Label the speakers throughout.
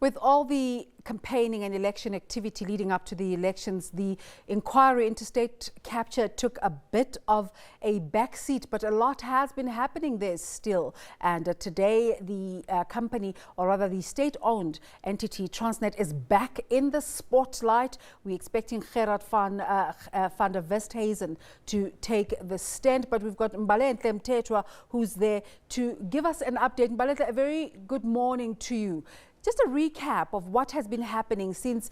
Speaker 1: With all the campaigning and election activity leading up to the elections, the inquiry into state capture took a bit of a backseat, but a lot has been happening there still. And today, the company, or rather the state-owned entity Transnet, is back in the spotlight. We're expecting Gerard van der Westhuizen to take the stand, but we've got Mbalenhle Mthethwa who's there to give us an update. Mbalenhle, a very good morning to you. Just a recap of what has been happening since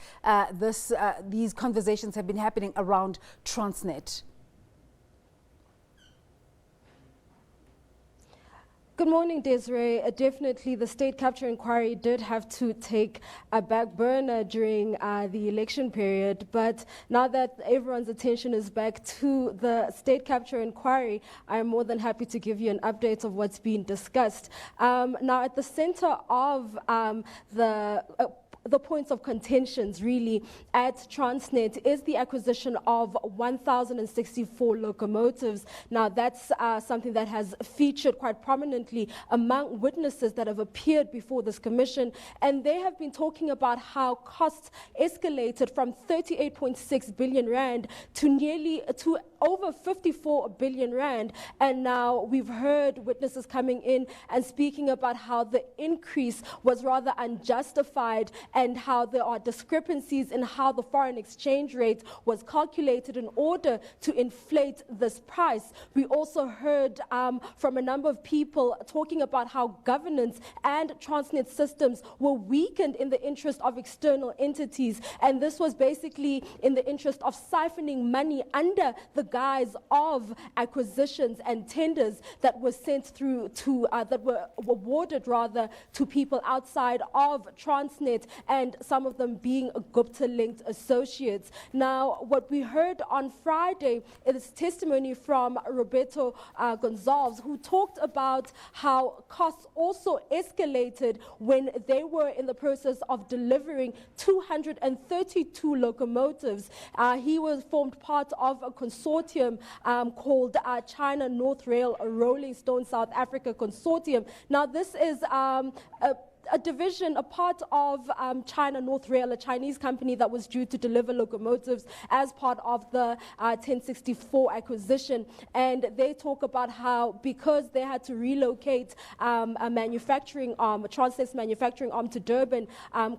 Speaker 1: these conversations have been happening around Transnet.
Speaker 2: Good morning, Desiree. Definitely, the state capture inquiry did have to take a back burner during the election period. But now that everyone's attention is back to the state capture inquiry, I'm more than happy to give you an update of what's being discussed. Now, at the center of the points of contentions really at Transnet is the acquisition of 1,064 locomotives. Now that's something that has featured quite prominently among witnesses that have appeared before this commission, and they have been talking about how costs escalated from 38.6 billion rand to over 54 billion rand. And now we've heard witnesses coming in and speaking about how the increase was rather unjustified and how there are discrepancies in how the foreign exchange rate was calculated in order to inflate this price. We also heard from a number of people talking about how governance and Transnet systems were weakened in the interest of external entities, and this was basically in the interest of siphoning money under the guise of acquisitions and tenders that were sent through to that were awarded rather to people outside of Transnet, and some of them being Gupta-linked associates. Now, what we heard on Friday is testimony from Roberto Gonzalez, who talked about how costs also escalated when they were in the process of delivering 232 locomotives. He was formed part of a consortium called China North Rail Rolling Stone South Africa Consortium. Now, this is a division, a part of China North Rail, a Chinese company that was due to deliver locomotives as part of the 1064 acquisition. And they talk about how because they had to relocate a manufacturing arm, a Transnet's manufacturing arm to Durban,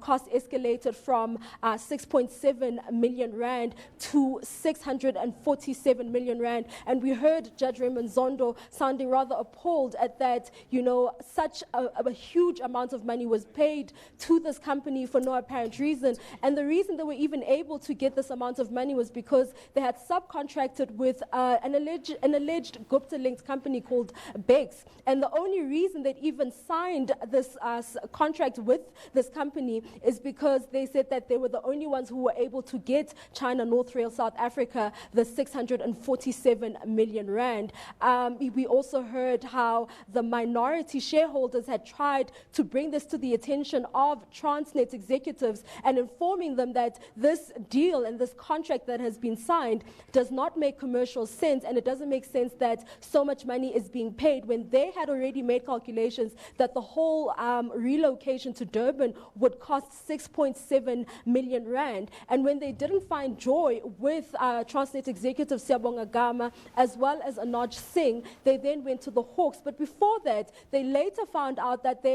Speaker 2: costs escalated from 6.7 million rand to 647 million rand. And we heard Judge Raymond Zondo sounding rather appalled at that, you know, such a huge amount of money was paid to this company for no apparent reason. And the reason they were even able to get this amount of money was because they had subcontracted with an alleged Gupta-linked company called Bex. And the only reason they even signed this contract with this company is because they said that they were the only ones who were able to get China North Rail South Africa the 647 million rand. We also heard how the minority shareholders had tried to bring this to the attention of Transnet executives and informing them that this deal and this contract that has been signed does not make commercial sense, and it doesn't make sense that so much money is being paid when they had already made calculations that the whole relocation to Durban would cost 6.7 million rand. And when they didn't find joy with Transnet executive Siyabonga Gama as well as Anoj Singh, they then went to the Hawks. But before that, they later found out that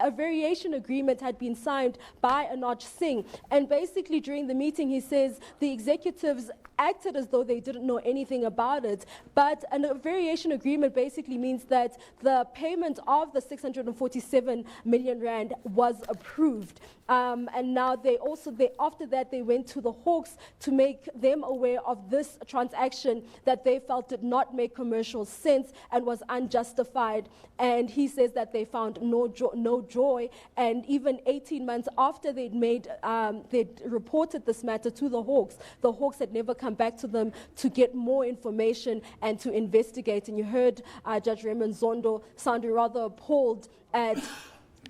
Speaker 2: a variation agreement had been signed by Anoj Singh. And basically during the meeting, he says the executives acted as though they didn't know anything about it. But a variation agreement basically means that the payment of the 647 million rand was approved. And now after that, they went to the Hawks to make them aware of this transaction that they felt did not make commercial sense and was unjustified. And he says that they found no joy. And even 18 months after they'd reported this matter to the Hawks had never come back to them to get more information and to investigate. And you heard Judge Raymond Zondo sounding rather appalled at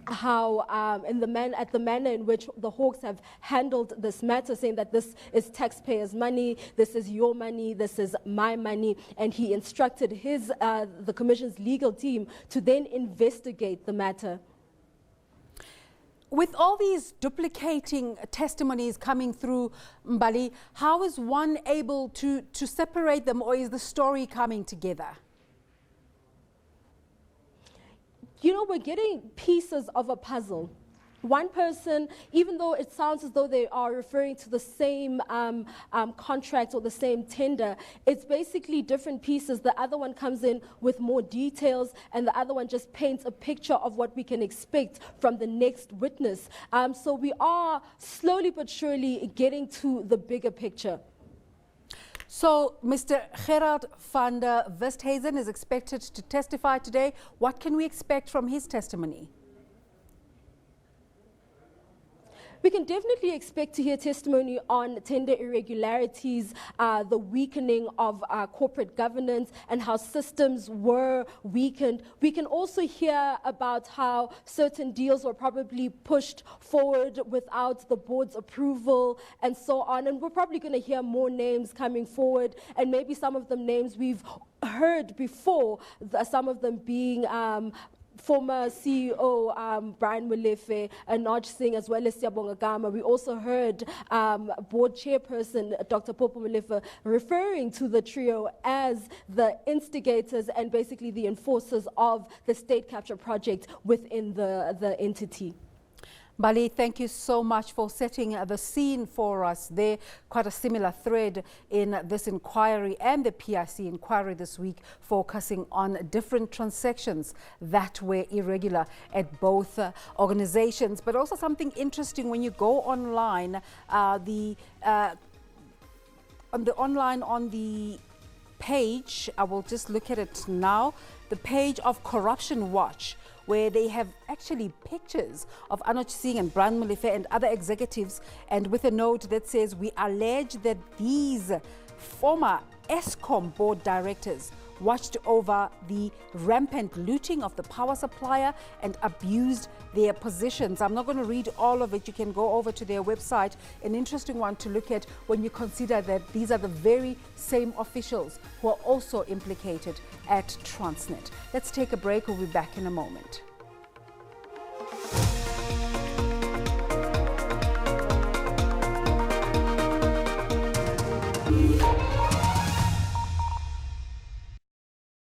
Speaker 2: how at the manner in which the Hawks have handled this matter, saying that this is taxpayers' money, this is your money, this is my money, and he instructed the Commission's legal team to then investigate the matter.
Speaker 1: With all these duplicating testimonies coming through, Mbali, how is one able to separate them, or is the story coming together?
Speaker 2: You know, we're getting pieces of a puzzle. One person, even though it sounds as though they are referring to the same contract or the same tender, it's basically different pieces. The other one comes in with more details, and the other one just paints a picture of what we can expect from the next witness. So we are slowly but surely getting to the bigger picture.
Speaker 1: So Mr. Gerard van der Westhuizen is expected to testify today. What can we expect from his testimony?
Speaker 2: We can definitely expect to hear testimony on tender irregularities, the weakening of corporate governance, and how systems were weakened. We can also hear about how certain deals were probably pushed forward without the board's approval and so on. And we're probably going to hear more names coming forward, and maybe some of them names we've heard before, some of them being former CEO Brian Molefe and Naj Singh, as well as Siyabonga Gama. We also heard board chairperson Dr. Popo Molefe referring to the trio as the instigators and basically the enforcers of the state capture project within the entity.
Speaker 1: Bali, thank you so much for setting the scene for us there. Quite a similar thread in this inquiry and the PIC inquiry this week, focusing on different transactions that were irregular at both organizations. But also something interesting when you go online, on the page, I will just look at it now, the page of Corruption Watch, where they have actually pictures of Naj Singh and Brian Molefe and other executives, and with a note that says, we allege that these former Eskom board directors watched over the rampant looting of the power supplier and abused their positions. I'm not going to read all of it. You can go over to their website. An interesting one to look at when you consider that these are the very same officials who are also implicated at Transnet. Let's take a break. We'll be back in a moment.